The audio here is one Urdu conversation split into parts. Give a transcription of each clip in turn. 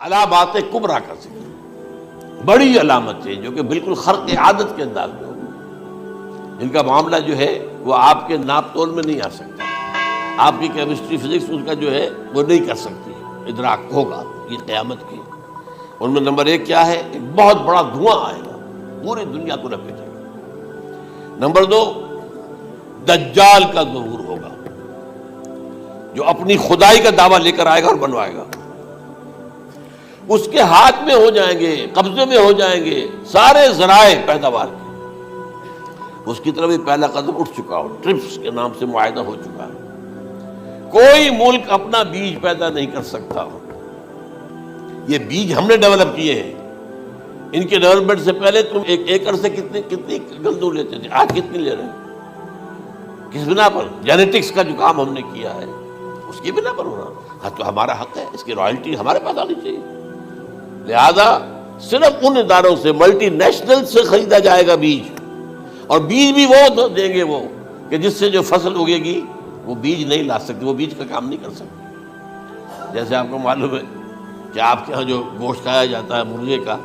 علامات کبریٰ کا ذکر، بڑی علامتیں جو کہ بالکل خرق عادت کے انداز میں ہوگی، جن کا معاملہ جو ہے وہ آپ کے ناپ تول میں نہیں آ سکتا، آپ کی کیمسٹری فزکس اس کا جو ہے وہ نہیں کر سکتی، ادراک ہوگا یہ قیامت کی۔ ان میں نمبر ایک کیا ہے؟ ایک بہت بڑا دھواں آئے گا، پوری دنیا کو لپیٹے گا۔ نمبر دو، دجال کا ظہور ہوگا، جو اپنی خدائی کا دعویٰ لے کر آئے گا اور بنوائے گا۔ اس کے ہاتھ میں ہو جائیں گے، قبضے میں ہو جائیں گے سارے ذرائع پیداوار کے۔ اس کی طرف بھی پہلا قدم اٹھ چکا ہو، ٹرپس کے نام سے معاہدہ ہو چکا ہے۔ کوئی ملک اپنا بیج پیدا نہیں کر سکتا ہو، یہ بیج ہم نے ڈیولپ کیے ہیں۔ ان کے ڈیولپمنٹ سے پہلے تم ایک ایکڑ سے کتنی گندم لیتے تھے، آج کتنی لے رہے ہیں؟ کس بنا پر؟ جینیٹکس کا جو کام ہم نے کیا ہے اس کی بنا پر ہونا۔ ہاں تو ہمارا حق ہے، اس کی رائلٹی ہمارے پاس آنی چاہیے۔ لہذا صرف ان اداروں سے، ملٹی نیشنل سے خریدا جائے گا بیج، اور بیج بھی وہ دیں گے وہ کہ جس سے جو فصل اگے گی وہ بیج نہیں لا سکتے، وہ بیج کا کام نہیں کر سکتے۔ جیسے آپ کو معلوم ہے کہ آپ کے ہاں جو گوشت کھایا جاتا ہے مرغے کا،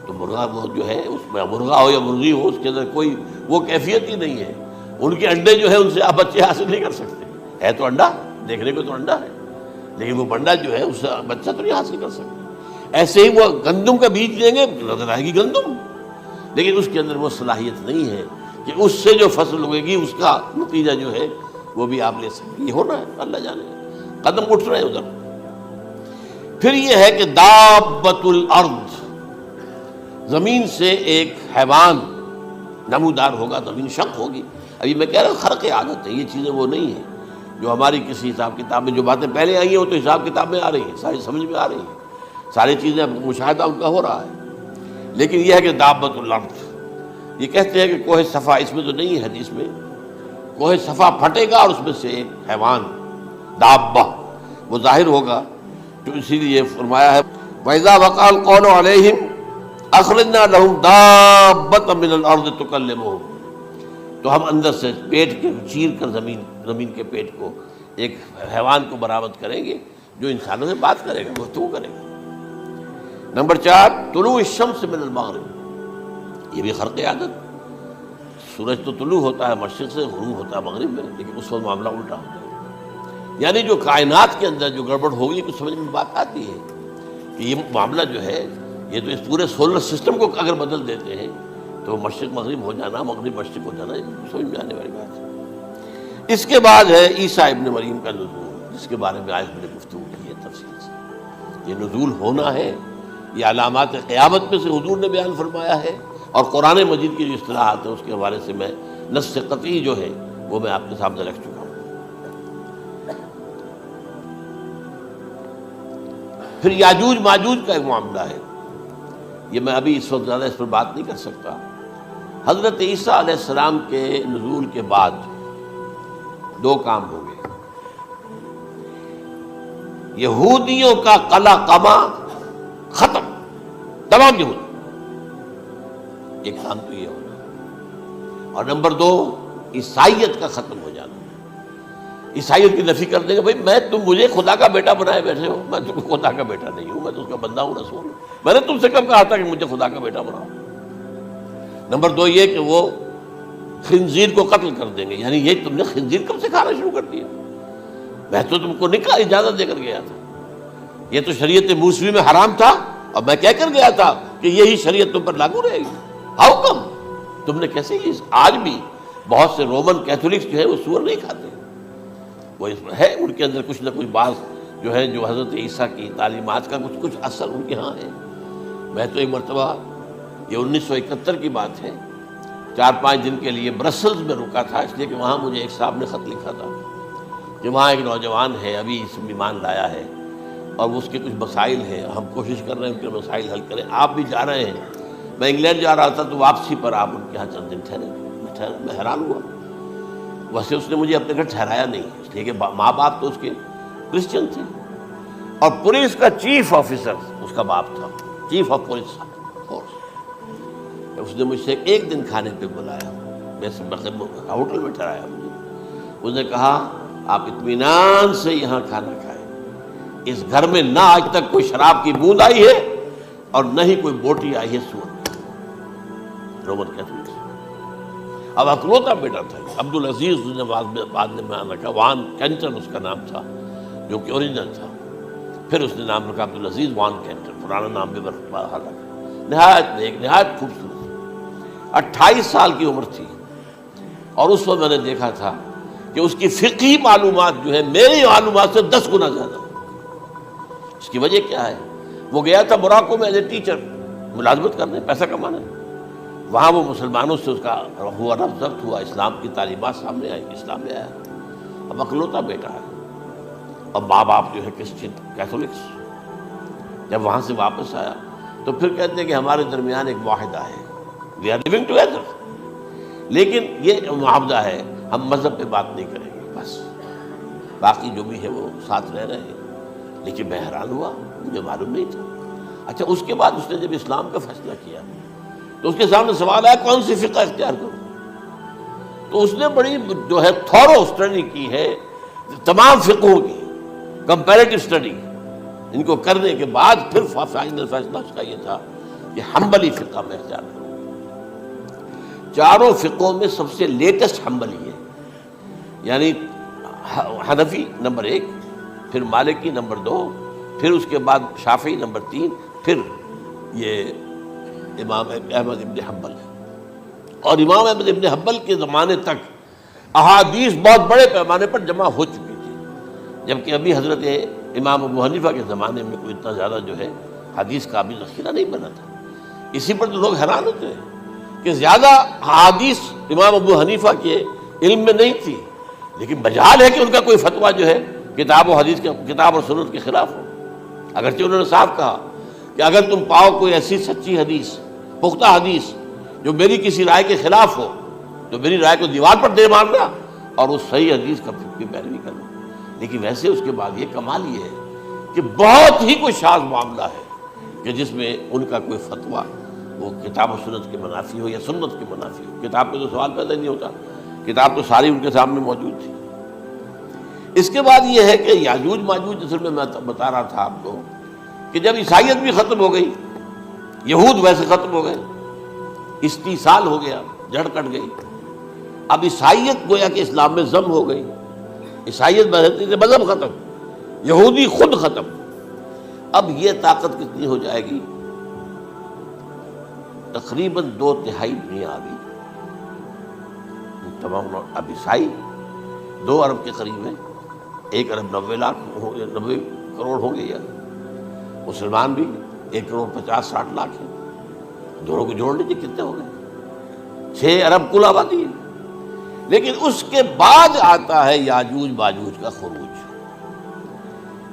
تو مرغا وہ جو ہے اس میں مرغا ہو یا مرغی ہو، اس کے اندر کوئی وہ کیفیت ہی نہیں ہے۔ ان کے انڈے جو ہے ان سے آپ بچے حاصل نہیں کر سکتے، ہے تو انڈا، دیکھنے کو تو انڈا ہے، لیکن وہ بنڈا جو ہے اس سے بچہ تو نہیں حاصل کر سکتے۔ ایسے ہی وہ گندم کا بیج دیں گے، نظر آئے گی گندم، لیکن اس کے اندر وہ صلاحیت نہیں ہے کہ اس سے جو فصل ہوئے گی اس کا نتیجہ جو ہے وہ بھی آپ لے سکیں۔ یہ ہونا ہے، اللہ جانے، قدم اٹھ رہے ہیں ادھر۔ پھر یہ ہے کہ دابۃ الارض، زمین سے ایک حیوان نمودار ہوگا، زمین شق ہوگی۔ ابھی میں کہہ رہا ہوں خرق عادت ہے، یہ چیزیں وہ نہیں ہیں جو ہماری کسی حساب کتاب میں جو باتیں پہلے آئی ہیں وہ تو حساب کتاب میں آ رہی ہیں، ساری سمجھ میں آ رہی ہیں، ساری چیزیں مشاہدہ ان کا ہو رہا ہے۔ لیکن یہ ہے کہ دابۃ الارض، یہ کہتے ہیں کہ کوہ صفا، اس میں تو نہیں ہے حدیث میں، کوہ صفا پھٹے گا اور اس میں سے ایک حیوان دابہ وہ ظاہر ہوگا، تو اسی لیے فرمایا ہے وَإِذَا وَقَعَ الْقَوْلُ عَلَيْهِمْ أَخْرَجْنَا لَهُمْ دَابَّةً مِّنَ الْأَرْضِ تُكَلِّمُهُمْ، تو ہم اندر سے پیٹ کے چیر کر زمین کے پیٹ کو ایک حیوان کو برآمد کریں گے جو انسانوں سے بات کرے گا، گفتگو کرے گا۔ نمبر 4، طلوع الشمس من المغرب، یہ بھی خرق عادت۔ سورج تو طلوع ہوتا ہے مشرق سے، غروب ہوتا ہے مغرب میں، لیکن اس وقت معاملہ الٹا ہوتا ہے۔ یعنی جو کائنات کے اندر جو گڑبڑ ہوگی کچھ سمجھ میں بات آتی ہے کہ یہ معاملہ جو ہے یہ تو اس پورے سولر سسٹم کو اگر بدل دیتے ہیں تو مشرق مغرب ہو جانا، مغرب مشرق ہو جانا، یہ سمجھ میں آنے والی بات ہے۔ اس کے بعد ہے عیسیٰ ابن مریم کا نزول، جس کے بارے میں آج میں نے گفتگو کی ہے تفصیل سے۔ یہ نزول ہونا ہے، یہ علامات قیامت میں سے حضور نے بیان فرمایا ہے، اور قرآن مجید کی جو اصطلاحات ہیں اس کے حوالے سے میں نص قطعی جو ہے وہ میں آپ کے سامنے رکھ چکا ہوں۔ پھر یاجوج ماجوج کا ایک معاملہ ہے، یہ میں ابھی اس وقت زیادہ اس پر بات نہیں کر سکتا۔ حضرت عیسیٰ علیہ السلام کے نزول کے بعد دو کام ہو گئے، یہودیوں کا قلع قمع ختم، تمام یہود، ایک کام تو یہ ہونا، اور نمبر 2 عیسائیت کا ختم ہو جانا۔ عیسائیت کی نفی کر دیں گے، بھائی تم مجھے خدا کا بیٹا بنائے بیٹھے ہو، میں تم خدا کا بیٹا نہیں ہوں، میں تو اس کا بندہ ہوں، رسول ہوں، میں نے تم سے کب کہا تھا کہ مجھے خدا کا بیٹا بناؤ۔ نمبر 2 یہ کہ وہ خنزیر کو قتل کر دیں گے، یعنی یہ تم نے خنزیر کب سے کھانا شروع کر دیا؟ میں تو تم کو نکاح اجازت دے کر گیا تھا، یہ تو شریعت موسوی میں حرام تھا، اور میں کہہ کر گیا تھا کہ یہی شریعت تم پر لاگو رہے گی، ہاؤ کم تم نے کیسے یہ؟ آج بھی بہت سے رومن کیتھولکس جو ہے وہ سور نہیں کھاتے، وہ اس میں ہے ان کے اندر کچھ نہ کچھ بعض جو ہے جو حضرت عیسیٰ کی تعلیمات کا کچھ اثر ان کے ہاں ہے۔ میں تو ایک مرتبہ، یہ 1971 کی بات ہے، 4-5 دن کے لیے برسلز میں رکا تھا، اس لیے کہ وہاں مجھے ایک صاحب نے خط لکھا تھا کہ وہاں ایک نوجوان ہے، ابھی اس میں ایمان لایا ہے، اور اس کے کچھ مسائل ہیں، ہم کوشش کر رہے ہیں ان کے مسائل حل کریں، آپ بھی جا رہے ہیں۔ میں انگلینڈ جا رہا تھا تو واپسی پر آپ ان کے یہاں چند دن ٹھہرے، میں حیران ہوا۔ ویسے اس نے مجھے اپنے گھر ٹھہرایا نہیں، اس لیے کہ ماں باپ تو اس کے کرسچن تھے، اور پولیس کا چیف آفیسر اس کا باپ تھا، چیف آف پولیس فورس۔ اس نے مجھ سے ایک دن کھانے پہ بلایا، ہوٹل میں ٹھہرایا مجھے، اس نے کہا آپ اطمینان سے یہاں کھانا کھائیں، اس گھر میں نہ آج تک کوئی شراب کی بوند آئی ہے اور نہ ہی کوئی بوٹی آئی ہے سور کی، رومن کیتھولک سے۔ اب اکلوتا بیٹا تھا عبدالعزیز، اس نے بعد میں بیان رکھا، وان کینٹن اس کا نام تھا جو کہ اوریجنل تھا، پھر اس نے نام رکھا عبدالعزیز وان کینٹن، پرانا نام بھی برقرار رکھا۔ نہایت نیک، نہایت خوبصورت، 28 سال کی عمر تھی، اور اس وقت میں نے دیکھا تھا کہ اس کی فقہی معلومات جو ہے میری معلومات سے 10 گنا زیادہ۔ اس کی وجہ کیا ہے؟ وہ گیا تھا موراکو میں ایز اے ٹیچر ملازمت کرنے، پیسہ کمانے، وہاں وہ مسلمانوں سے اس کا ہوا رفت ضبط ہوا، اسلام کی تعلیمات سامنے آئی، اسلام میں آیا۔ اب اکلوتا بیٹا ہے، اب ماں باپ جو ہے کرسچن کیتھولکس۔ جب وہاں سے واپس آیا تو پھر کہتے ہیں کہ ہمارے درمیان ایک معاہدہ ہے، وی آر لیونگ ٹوگیدر، لیکن یہ معاہدہ ہے ہم مذہب پہ بات نہیں کریں گے، بس باقی جو بھی ہے وہ ساتھ رہ رہے ہیں۔ لیکن میں حیران ہوا، مجھے معلوم نہیں تھا۔ اچھا، اس کے بعد اس نے جب اسلام کا فیصلہ کیا تو اس کے سامنے سوال آیا کون سی فقہ اختیار کروں؟ تو اس نے بڑی جو ہے تھورو اسٹڈی کی ہے تمام فقہوں کی، کمپیریٹو اسٹڈی، ان کو کرنے کے بعد پھر فائنل فیصلہ اس کا یہ تھا کہ حنبلی فقہ میں اختیار کروں۔ چاروں فقہوں میں سب سے لیٹسٹ حنبلی ہے، یعنی حنفی نمبر 1، پھر مالکی نمبر 2، پھر اس کے بعد شافعی نمبر 3، پھر یہ امام احمد ابن حنبل ہے۔ اور امام احمد ابن حنبل کے زمانے تک احادیث بہت بڑے پیمانے پر جمع ہو چکی تھی، جبکہ ابھی حضرت امام ابو حنیفہ کے زمانے میں کوئی اتنا زیادہ جو ہے حدیث کا بھی ذخیرہ نہیں بنا تھا۔ اسی پر تو لوگ حیران ہوتے ہیں کہ زیادہ حدیث امام ابو حنیفہ کے علم میں نہیں تھی، لیکن مجال ہے کہ ان کا کوئی فتویٰ جو ہے کتاب و حدیث کے، کتاب اور سنت کے خلاف ہو۔ اگرچہ انہوں نے صاف کہا کہ اگر تم پاؤ کوئی ایسی سچی حدیث، پختہ حدیث جو میری کسی رائے کے خلاف ہو تو میری رائے کو دیوار پر دے مارنا اور اس صحیح حدیث کی پیروی کرنا۔ لیکن ویسے اس کے بعد یہ کمال یہ ہے کہ بہت ہی کوئی شاذ معاملہ ہے کہ جس میں ان کا کوئی فتویٰ وہ کتاب و سنت کے منافی ہو یا سنت کے منافی ہو۔ کتاب پہ تو سوال پیدا نہیں ہوتا، کتاب تو ساری ان کے سامنے موجود تھی۔ اس کے بعد یہ ہے کہ یاجوج ماجوج، اصل میں بتا رہا تھا آپ کو کہ جب عیسائیت بھی ختم ہو گئی، یہود ویسے ختم ہو گئے، استیصال ہو گیا، جڑ کٹ گئی، اب عیسائیت گویا کہ اسلام میں ضم ہو گئی، عیسائیت بہتری سے مذہب ختم، یہودی خود ختم۔ اب یہ طاقت کتنی ہو جائے گی؟ تقریباً 2/3 دنیا آ گئی، تمام اب عیسائی 2 ارب کے قریب ہیں، 1 ارب 90 لاکھ 90 کروڑ ہوں گے، یا مسلمان بھی 1 کروڑ 50-60 لاکھ ہیں، دونوں کو جوڑ لیجیے کتنے ہو گئے؟ 6 ارب کل آبادی ہے۔ لیکن اس کے بعد آتا ہے یاجوج ماجوج کا خروج۔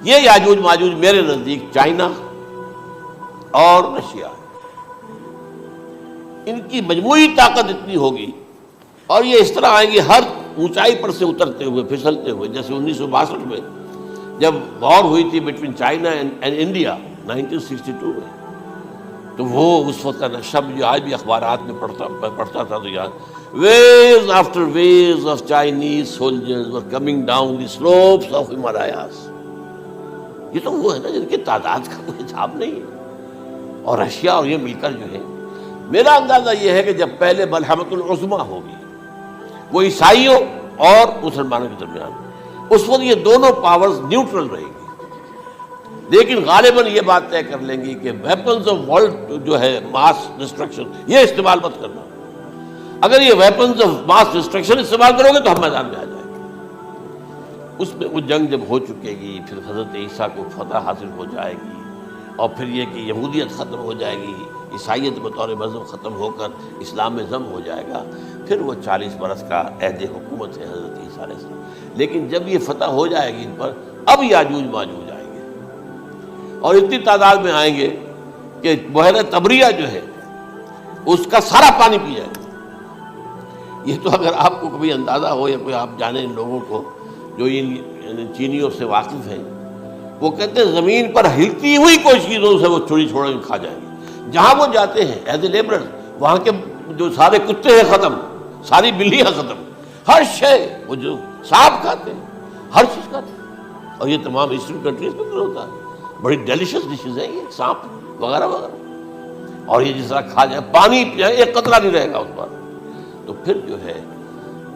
یہ یاجوج ماجوج میرے نزدیک چائنا اور رشیا ہے، ان کی مجموعی طاقت اتنی ہوگی اور یہ اس طرح آئیں گے ہر اونچائی پر سے اترتے ہوئے، پھسلتے ہوئے، جیسے 1962 میں جب وار ہوئی تھی بٹوین چائنا اینڈ انڈیا 1962 میں، تو وہ اس وقت کا نقشہ جو آج بھی اخبارات میں پڑھتا تھا تو یاد، waves after waves of Chinese soldiers were coming down the slopes of Himalayas۔ یہ تو وہ ہے نا جن کی تعداد کا کوئی حساب نہیں ہے، اور رشیا اور یہ مل کر جو ہے، میرا اندازہ یہ ہے کہ جب پہلے ملحمۃ العظمیٰ ہوگی وہ عیسائیوں اور مسلمانوں کے درمیان، اس وقت یہ دونوں پاورز نیوٹرل رہیں گی، لیکن غالباً یہ بات طے کر لیں گی کہ ویپنز آف ورلڈ جو ہے ماس ڈسٹرکشن، یہ استعمال مت کرنا۔ اگر یہ ویپنز آف ماس ڈسٹرکشن استعمال کرو گے تو ہم میدان میں آ جائیں گے۔ اس میں وہ جنگ جب ہو چکے گی، پھر حضرت عیسیٰ کو فتح حاصل ہو جائے گی، اور پھر یہ کہ یہودیت ختم ہو جائے گی، عیسائیت بطور مذہب ختم ہو کر اسلام میں ضم ہو جائے گا، پھر وہ 40 برس کا عہد حکومت ہے حضرت عیسیٰ علیہ السلام۔ لیکن جب یہ فتح ہو جائے گی ان پر، اب یاجوج ماجوج آئیں گے، اور اتنی تعداد میں آئیں گے کہ بحیرہ طبریہ جو ہے اس کا سارا پانی پی جائے گا۔ یہ تو اگر آپ کو کبھی اندازہ ہو یا کوئی آپ جانیں ان لوگوں کو جو ان چینیوں سے واقف ہیں، وہ کہتے ہیں زمین پر ہلتی ہوئی کوئی چیزوں سے وہ چھوڑی چھوڑ کھا جائیں گے۔ جہاں وہ جاتے ہیں ایز اے لیبرر، وہاں کے جو سارے کتے ہیں ختم، ساری بلیاں ختم، ہر شے، وہ جو سانپ کھاتے ہیں، ہر چیز کھاتے ہیں۔ اور یہ تمام ایسٹرن کنٹریز کے اندر ہوتا ہے. بڑی ڈیلیشیس ڈشز ہیں یہ، سانپ وغیرہ وغیرہ. اور یہ جس طرح کھا جائے، پانی پئے ایک قطرہ نہیں رہے گا اس پر. تو پھر جو ہے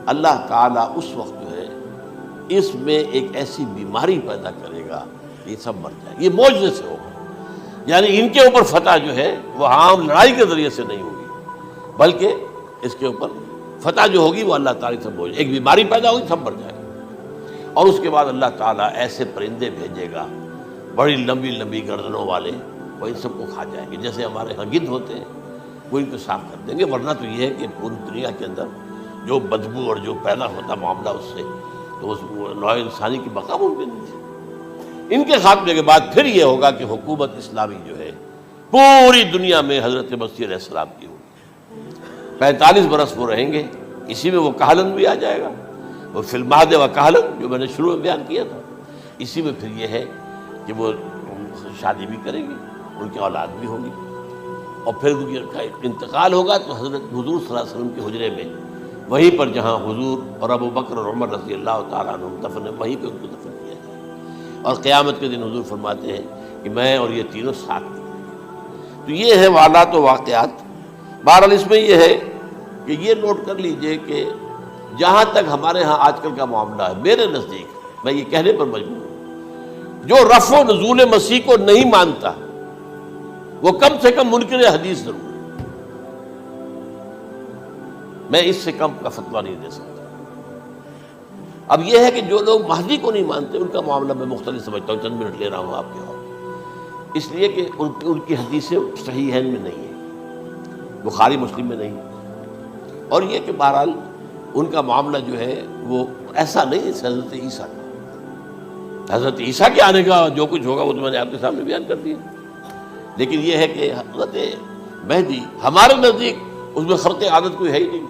اللہ تعالیٰ اس وقت جو ہے اس میں ایک ایسی بیماری پیدا کرے گا یہ سب مر جائے. یہ معجزے سے ہوگا. یعنی ان کے اوپر فتح جو ہے وہ عام لڑائی کے ذریعے سے نہیں ہوگی، بلکہ اس کے اوپر فتح جو ہوگی وہ اللہ تعالیٰ سے بوجھ. ایک بیماری پیدا ہوگی، سب مر جائے گا. اور اس کے بعد اللہ تعالیٰ ایسے پرندے بھیجے گا بڑی لمبی لمبی گردنوں والے، وہ ان سب کو کھا جائیں گے. جیسے ہمارے ہاں گدھ ہوتے ہیں وہ ان کو صاف کر دیں گے. ورنہ تو یہ ہے کہ پوری دنیا کے اندر جو بدبو اور جو پیدا ہوتا معاملہ اس سے، تو اس نوع انسانی کی بقا ممکن نہیں ہے. ان کے خاتمے کے بعد پھر یہ ہوگا کہ حکومت اسلامی جو ہے پوری دنیا میں حضرت مسیح علیہ السلام کی ہوگی. 45 برس وہ رہیں گے. اسی میں وہ کہلن بھی آ جائے گا، وہ فی المہد و کہلن جو میں نے شروع میں بیان کیا تھا. اسی میں پھر یہ ہے کہ وہ شادی بھی کریں گے، ان کی اولاد بھی ہوگی. اور پھر ان کا انتقال ہوگا تو حضرت حضور صلی اللہ علیہ وسلم کے حجرے میں، وہیں پر جہاں حضور اور ابو بکر اور عمر رضی اللہ تعالیٰ عنہ دفن، وہیں پہ ان کو دفن کیا جائے. اور قیامت کے دن حضور فرماتے ہیں کہ میں اور یہ تینوں ساتھ ہیں. تو یہ ہے حالات و واقعات. بہرحال اس میں یہ ہے کہ یہ نوٹ کر لیجئے کہ جہاں تک ہمارے ہاں آج کل کا معاملہ ہے، میرے نزدیک میں یہ کہنے پر مجبور ہوں، جو رفع و نزول مسیح کو نہیں مانتا وہ کم سے کم منکر حدیث ضرور ہے. میں اس سے کم کا فتویٰ نہیں دے سکتا. اب یہ ہے کہ جو لوگ مہدی کو نہیں مانتے ان کا معاملہ میں مختلف سمجھتا ہوں. چند منٹ لے رہا ہوں آپ کے اور، اس لیے کہ ان کی حدیثیں صحیحین میں نہیں ہیں، بخاری مسلم میں نہیں. اور یہ کہ بہرحال ان کا معاملہ جو ہے وہ ایسا نہیں ہے حضرت عیسیٰ کا. حضرت عیسیٰ کے آنے کا جو کچھ ہوگا وہ تو میں نے آپ کے سامنے بیان کر دیا. لیکن یہ ہے کہ حضرت مہدی ہمارے نزدیک اس میں خرق عادت کوئی ہے ہی نہیں.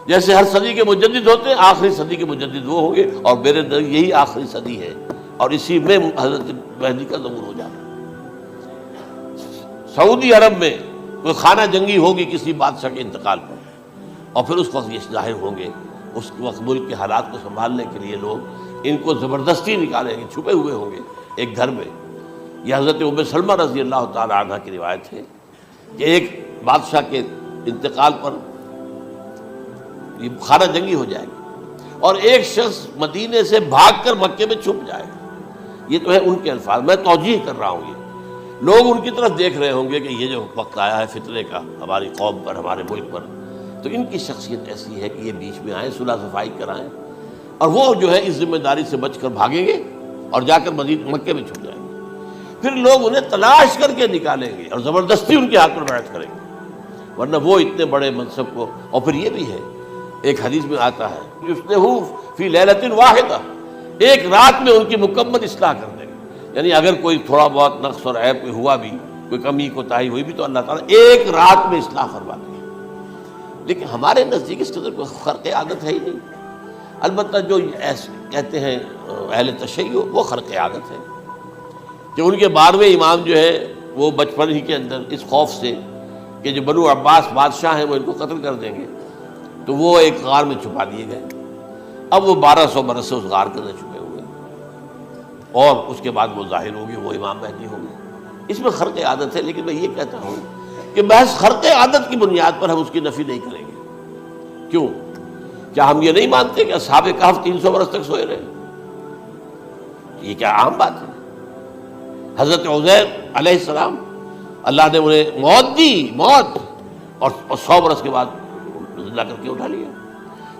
جیسے ہر صدی کے مجدد ہوتے ہیں، آخری صدی کے مجدد وہ ہوں گے، اور میرے نزدیک یہی آخری صدی ہے اور اسی میں حضرت مہدی کا ظہور ہو جانا. سعودی عرب میں کوئی خانہ جنگی ہوگی کسی بادشاہ کے انتقال پر، اور پھر اس وقت یہ ظاہر ہوں گے. اس وقت ملک کے حالات کو سنبھالنے کے لیے لوگ ان کو زبردستی نکالیں گے، چھپے ہوئے ہوں گے ایک گھر میں. یہ حضرت ام سلمہ رضی اللہ تعالی عنہ کی روایت ہے کہ ایک بادشاہ کے انتقال پر یہ خانہ جنگی ہو جائے گی اور ایک شخص مدینے سے بھاگ کر مکے میں چھپ جائے گا. یہ تو ہے ان کے الفاظ، میں توجیہ کر رہا ہوں. یہ لوگ ان کی طرف دیکھ رہے ہوں گے کہ یہ جو وقت آیا ہے فتنے کا ہماری قوم پر، ہمارے ملک پر، تو ان کی شخصیت ایسی ہے کہ یہ بیچ میں آئیں، صلح صفائی کرائیں، اور وہ جو ہے اس ذمہ داری سے بچ کر بھاگیں گے اور جا کر مکے میں چھپ جائیں گے. پھر لوگ انہیں تلاش کر کے نکالیں گے اور زبردستی ان کے ہاتھ پر بیعت کریں گے، ورنہ وہ اتنے بڑے منصب کو. اور پھر یہ بھی ہے، ایک حدیث میں آتا ہے یصلحو فی لیلۃ واحدہ، ایک رات میں ان کی مکمل اصلاح کر دیں گے. یعنی اگر کوئی تھوڑا بہت نقص اور عیب کوئی ہوا بھی، کوئی کمی کوتاہی ہوئی بھی، تو اللہ تعالیٰ ایک رات میں اصلاح فرما دیں گے. لیکن ہمارے نزدیک اس قدر کوئی خرق عادت ہے ہی نہیں. البتہ جو ایسے کہتے ہیں اہل تشیع، وہ خرق عادت ہے کہ ان کے 12ویں امام جو ہے وہ بچپن ہی کے اندر اس خوف سے کہ جو بنو عباس بادشاہ ہیں وہ ان کو قتل کر دیں گے، تو وہ ایک غار میں چھپا دیے گئے. اب وہ 1200 برس سے اس غار کے اندر چھپے ہوئے، اور اس کے بعد وہ ظاہر ہوگی، وہ امام مہدی ہوں گے. اس میں خرق عادت ہے. لیکن میں یہ کہتا ہوں کہ محض خرق عادت کی بنیاد پر ہم اس کی نفی نہیں کریں گے. کیوں؟ کیا ہم یہ نہیں مانتے کہ اصحاب کہف 300 برس تک سوئے رہے؟ یہ کیا عام بات ہے؟ حضرت عزیر علیہ السلام اللہ نے انہیں موت دی، موت، اور 100 برس کے بعد زندہ کر کے اٹھا لیا.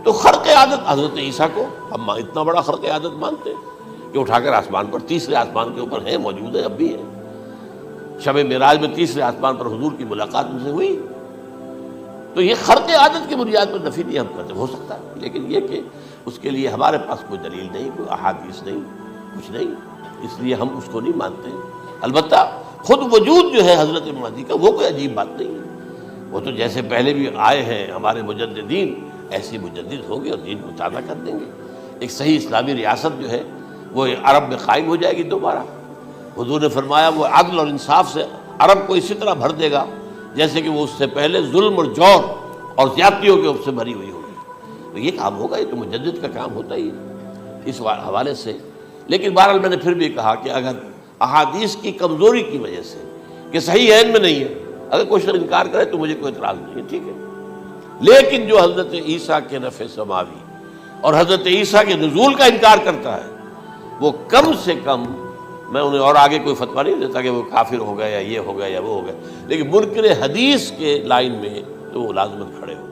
تو خرق عادت حضرت عیسیٰ کو ہم اتنا بڑا خرق عادت مانتے ہیں کہ اٹھا کر آسمان پر، تیسرے آسمان کے اوپر ہیں، موجود ہے، اب بھی ہے. شب معراج میں تیسرے آسمان پر حضور کی ملاقات ان سے ہوئی. تو یہ خرق عادت کی بنیاد پر نفی نہیں ہم کرتے. ہو سکتا ہے، لیکن یہ کہ اس کے لیے ہمارے پاس کوئی دلیل نہیں، کوئی احادیث نہیں، کچھ نہیں، اس لیے ہم اس کو نہیں مانتے. البتہ خود وجود جو ہے حضرت مہدی کا وہ کوئی عجیب بات نہیں ہے. وہ تو جیسے پہلے بھی آئے ہیں ہمارے مجددین، ایسے مجدد ہوں گے اور دین کو تازہ کر دیں گے. ایک صحیح اسلامی ریاست جو ہے وہ عرب میں قائم ہو جائے گی دوبارہ. حضور نے فرمایا وہ عدل اور انصاف سے عرب کو اسی طرح بھر دے گا جیسے کہ وہ اس سے پہلے ظلم اور جور اور زیادتیوں کے سے بھری ہوئی ہوگی. تو یہ کام ہوگا، یہ تو مجدد کا کام ہوتا ہی ہے. اس حوالے سے لیکن بہرحال میں نے پھر بھی کہا کہ اگر احادیث کی کمزوری کی وجہ سے کہ صحیح عین میں نہیں ہے، اگر کوئی شخص انکار کرے تو مجھے کوئی اعتراض نہیں ہے، ٹھیک ہے، لیکن جو حضرت عیسیٰ کے رفع سماوی اور حضرت عیسیٰ کے نزول کا انکار کرتا ہے وہ کم سے کم، میں انہیں اور آگے کوئی فتویٰ نہیں دیتا کہ وہ کافر ہو گیا یا یہ ہو گیا یا وہ ہو گیا، لیکن منکر حدیث کے لائن میں تو وہ لازماً کھڑے ہو۔